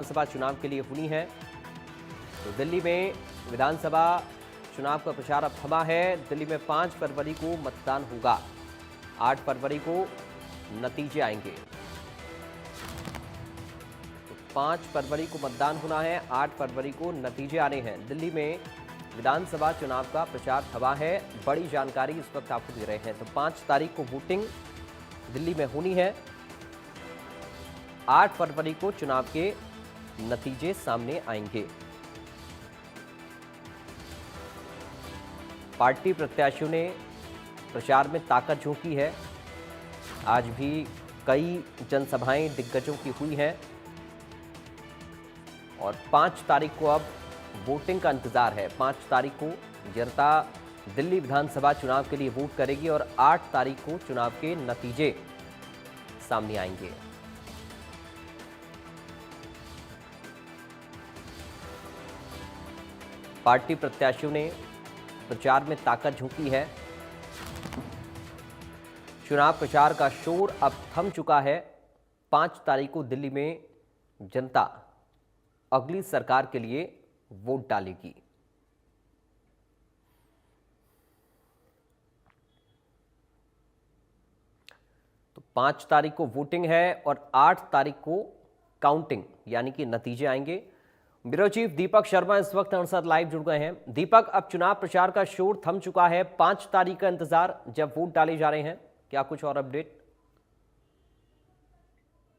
विधानसभा चुनाव के लिए हुई है। तो दिल्ली में विधानसभा चुनाव का प्रचार अब थमा है। दिल्ली में 5 फरवरी को मतदान होगा। 8 फरवरी को नतीजे आएंगे। तो 5 फरवरी को मतदान होना है, 8 फरवरी को नतीजे आने हैं। दिल्ली में विधानसभा चुनाव का प्रचार थमा है। बड़ी जानकारी इस वक्त आपको दे रहे हैं। तो 5 तारीख को वोटिंग दिल्ली में होनी है। 8 फरवरी को चुनाव के नतीजे सामने आएंगे। पार्टी प्रत्याशियों ने प्रचार में ताकत झोंकी है। आज भी कई जनसभाएं दिग्गजों की हुई हैं और 5 तारीख को अब वोटिंग का इंतजार है। 5 तारीख को जनता दिल्ली विधानसभा चुनाव के लिए वोट करेगी और 8 तारीख को चुनाव के नतीजे सामने आएंगे। पार्टी प्रत्याशियों ने प्रचार में ताकत झोंकी है। चुनाव प्रचार का शोर अब थम चुका है। 5 तारीख को दिल्ली में जनता अगली सरकार के लिए वोट डालेगी। तो 5 तारीख को वोटिंग है और 8 तारीख को काउंटिंग यानी कि नतीजे आएंगे। ब्यूरो चीफ दीपक शर्मा इस वक्त हमारे साथ लाइव जुड़ गए हैं। दीपक, अब चुनाव प्रचार का शोर थम चुका है। 5 तारीख का इंतजार जब वोट डाले जा रहे हैं, क्या कुछ और अपडेट?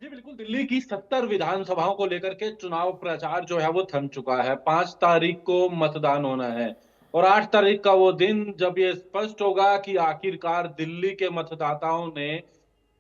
जी बिल्कुल, दिल्ली की 70 विधानसभाओं को लेकर के चुनाव प्रचार जो है वो थम चुका है। 5 तारीख को मतदान होना है और 8 तारीख का वो दिन जब ये स्पष्ट होगा कि आखिरकार दिल्ली के मतदाताओं ने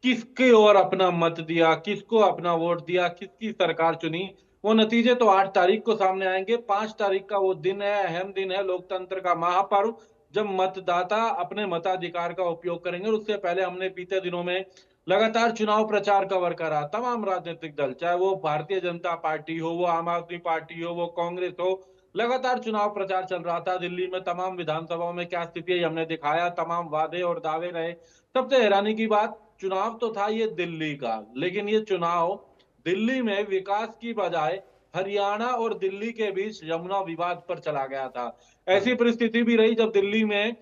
किसके ओर अपना मत दिया, किसको अपना वोट दिया, किसकी सरकार चुनी। वो नतीजे तो 8 तारीख को सामने आएंगे। 5 तारीख का वो दिन है, अहम दिन है, लोकतंत्र का महापर्व, जब मतदाता अपने मताधिकार का उपयोग करेंगे। और उससे पहले हमने बीते दिनों में लगातार चुनाव प्रचार कवर करा। तमाम राजनीतिक दल, चाहे वो भारतीय जनता पार्टी हो, वो आम आदमी पार्टी हो, वो कांग्रेस हो, लगातार चुनाव प्रचार चल रहा था। दिल्ली में तमाम विधानसभाओं में क्या स्थिति है हमने दिखाया। तमाम वादे और दावे रहे। सबसे हैरानी की बात, चुनाव तो था ये दिल्ली का, लेकिन ये चुनाव दिल्ली में विकास की बजाय हरियाणा और दिल्ली के बीच यमुना विवाद पर चला गया था। ऐसी परिस्थिति भी रही जब दिल्ली में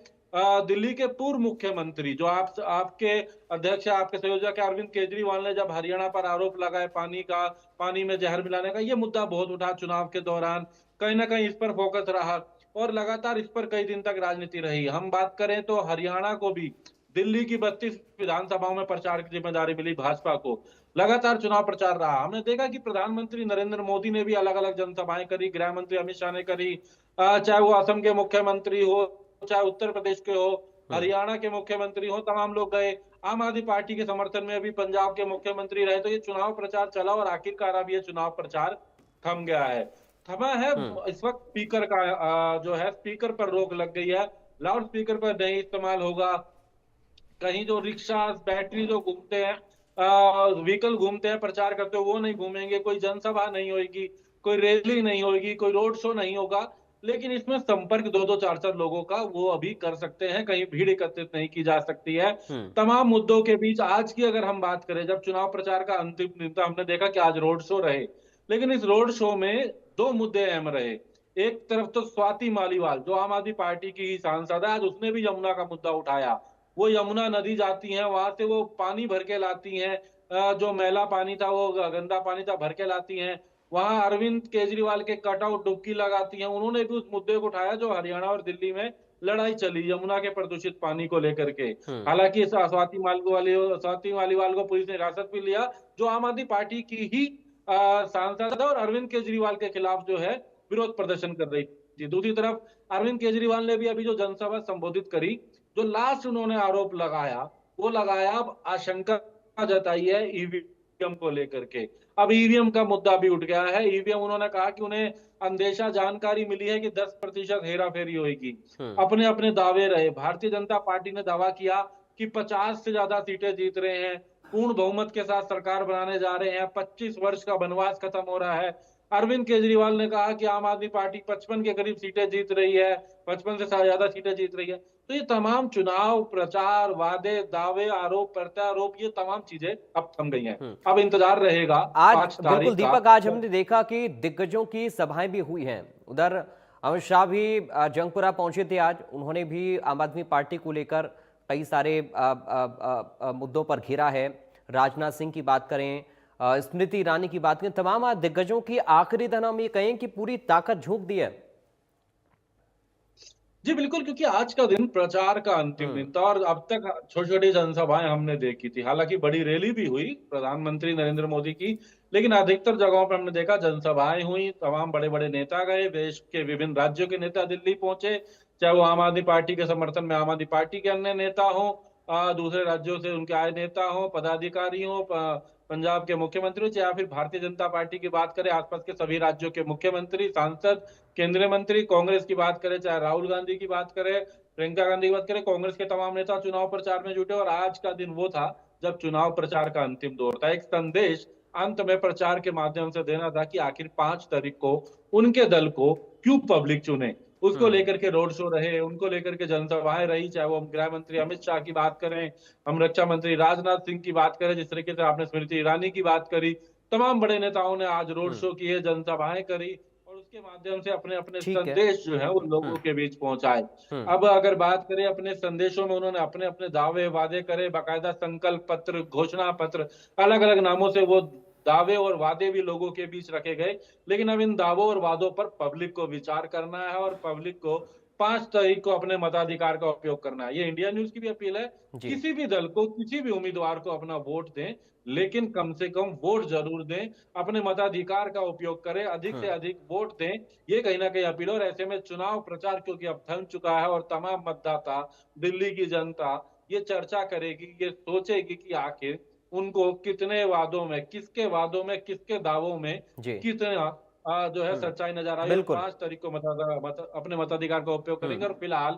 दिल्ली के पूर्व मुख्यमंत्री, जो आपके अध्यक्ष, आपके संयोजक अरविंद केजरीवाल ने जब हरियाणा पर आरोप लगाए पानी में जहर मिलाने का, ये मुद्दा बहुत उठा चुनाव के दौरान। कहीं ना कहीं इस पर फोकस रहा और लगातार इस पर कई दिन तक राजनीति रही। हम बात करें तो हरियाणा को भी दिल्ली की 32 विधानसभाओं में प्रचार की जिम्मेदारी मिली भाजपा को। लगातार चुनाव प्रचार रहा। हमने देखा कि प्रधानमंत्री नरेंद्र मोदी ने भी अलग अलग जनसभाएं करी, गृह मंत्री अमित शाह ने करी, चाहे वो असम के मुख्यमंत्री हो, चाहे उत्तर प्रदेश के हो, हरियाणा के मुख्यमंत्री हो, तमाम लोग गए। आम आदमी पार्टी के समर्थन में अभी पंजाब के मुख्यमंत्री रहे। तो ये चुनाव प्रचार चला और आखिरकार अब ये चुनाव प्रचार थम गया है। थमा है। हम्म। इस वक्त स्पीकर का जो है, स्पीकर पर रोक लग गई है। लाउड स्पीकर पर नहीं इस्तेमाल होगा। कहीं जो रिक्शा, बैटरी जो घूमते हैं, व्हीकल घूमते हैं प्रचार करते हो, वो नहीं घूमेंगे। कोई जनसभा नहीं होगी, कोई रैली नहीं होगी, कोई रोड शो नहीं होगा। लेकिन इसमें संपर्क दो दो चार चार लोगों का वो अभी कर सकते हैं। कहीं भीड़ एकत्रित नहीं की जा सकती है। हम्म। तमाम मुद्दों के बीच आज की अगर हम बात करें, जब चुनाव प्रचार का अंतिम दिन था, हमने देखा कि आज रोड शो रहे। लेकिन इस रोड शो में 2 मुद्दे अहम रहे। एक तरफ तो स्वाति मालीवाल, जो आम आदमी पार्टी की ही सांसद है, आज उसने भी यमुना का मुद्दा उठाया। वो यमुना नदी जाती हैं, वहां से वो पानी भर के लाती हैं, जो मैला पानी था, वो गंदा पानी था, भर के लाती हैं। वहां अरविंद केजरीवाल के कटआउट डुबकी लगाती हैं। उन्होंने भी उस मुद्दे को उठाया जो हरियाणा और दिल्ली में लड़ाई चली यमुना के प्रदूषित पानी को लेकर के। हम्म। हालांकि स्वाति मालीवाल को पुलिस ने हिरासत भी लिया, जो आम आदमी पार्टी की ही सांसद है और अरविंद केजरीवाल के खिलाफ जो है विरोध प्रदर्शन कर रही थी। दूसरी तरफ अरविंद केजरीवाल ने भी अभी जो जनसभा संबोधित करी, जो लास्ट उन्होंने आरोप लगाया, वो लगाया, अब आशंका जताई है ईवीएम को लेकर के। अब ईवीएम का मुद्दा भी उठ गया है। ईवीएम, उन्होंने कहा कि उन्हें अंदेशा जानकारी मिली है कि 10% हेराफेरी होगी। हम्म। अपने अपने दावे रहे। भारतीय जनता पार्टी ने दावा किया कि 50 से ज्यादा सीटें जीत रहे हैं, पूर्ण बहुमत के साथ सरकार बनाने जा रहे हैं, 25 वर्ष का वनवास खत्म हो रहा है। अरविंद केजरीवाल ने कहा कि आम आदमी पार्टी 55 के करीब सीटें जीत रही है, 55 से ज्यादा सीटें जीत रही है। तो ये तमाम चुनाव प्रचार, वादे, दावे, आरोप प्रत्यारोप ये तमाम चीजें अब थम गई हैं। हम्म। अब इंतजार रहेगा आज 5 बिल्कुल तारीख का। दीपक, आज हमने देखा कि दिग्गजों की सभाएं भी हुई हैं। उधर अमित शाह भी जंगपुरा पहुंचे थे आज। उन्होंने भी आम आदमी पार्टी को लेकर कई सारे मुद्दों पर घेरा है। राजनाथ सिंह की बात करें, स्मृति ईरानी की बात करें, तमाम आज दिग्गजों की आखिरी दिन हम ये कहें कि पूरी ताकत झोंक दी है। जी बिल्कुल, क्योंकि आज का दिन प्रचार का अंतिम हम्म। दिन था और अब तक छोटी-छोटी जनसभाएं हमने देखी थी। हालांकि बड़ी रैली भी हुई प्रधानमंत्री नरेंद्र मोदी की, लेकिन अधिकतर जगहों पर हमने देखा जनसभाएं हुई, तमाम बड़े-बड़े नेता गए, देश के विभिन्न राज्यों के नेता दिल्ली पहुंचे, चाहे वो आम आदमी पार्टी के समर्थन में आम आदमी पार्टी के अन्य नेता हों, दूसरे राज्यों से उनके आए नेता हों, पदाधिकारी हों, पंजाब के मुख्यमंत्री हो, चाहे फिर भारतीय जनता पार्टी की बात करें, आसपास के सभी राज्यों के मुख्यमंत्री, सांसद, केंद्रीय मंत्री, कांग्रेस की बात करें, चाहे राहुल गांधी की बात करें, प्रियंका गांधी की बात करें, कांग्रेस के तमाम नेता चुनाव प्रचार में जुटे और आज का दिन वो था जब चुनाव प्रचार का अंतिम दौर था। एक संदेश अंत में प्रचार के माध्यम से देना था कि आखिर 5 तारीख को उनके दल को क्यों पब्लिक चुने। उसको हम्म। लेकर के रोड शो रहे, उनको लेकर के जनसभाएं रही, चाहे वो हम गृह मंत्री अमित शाह की बात करें, हम रक्षा मंत्री राजनाथ सिंह की बात करें, जिस तरीके से आपने स्मृति ईरानी की बात करी, तमाम बड़े नेताओं ने आज रोड हम्म। शो किए, जनसभाएं करी और उसके माध्यम से अपने अपने ठीक है। संदेश जो है वो लोगों हम्म। के बीच पहुंचाए। हम्म। अब अगर बात करें अपने संदेशों में उन्होंने अपने अपने दावे वादे करे, बाकायदा संकल्प पत्र, घोषणा पत्र, अलग अलग नामों से वो दावे और वादे भी लोगों के बीच रखे गए। लेकिन अब इन दावों और वादों पर पब्लिक को विचार करना है और पब्लिक को 5 तारीख को अपने मताधिकार का उपयोग करना है। ये इंडिया न्यूज की भी अपील है, जी। किसी भी दल को, किसी भी उम्मीदवार को अपना वोट दें, लेकिन कम से कम वोट जरूर दें, अपने मताधिकार का उपयोग करें, अधिक से हम्म। अधिक वोट दें। ये कहीं ना कहीं अपील है और ऐसे में चुनाव प्रचार क्योंकि अब थम चुका है और तमाम मतदाता, दिल्ली की जनता ये चर्चा करेगी, ये सोचेगी कि आखिर उनको कितने वादों में, किसके वादों में, किसके दावों में जी। कितना जो है हम्म। सच्चाई नजर आई और बिल्कुल। 5 तारीख को अपने मताधिकार का उपयोग करेंगे और हम्म। फिलहाल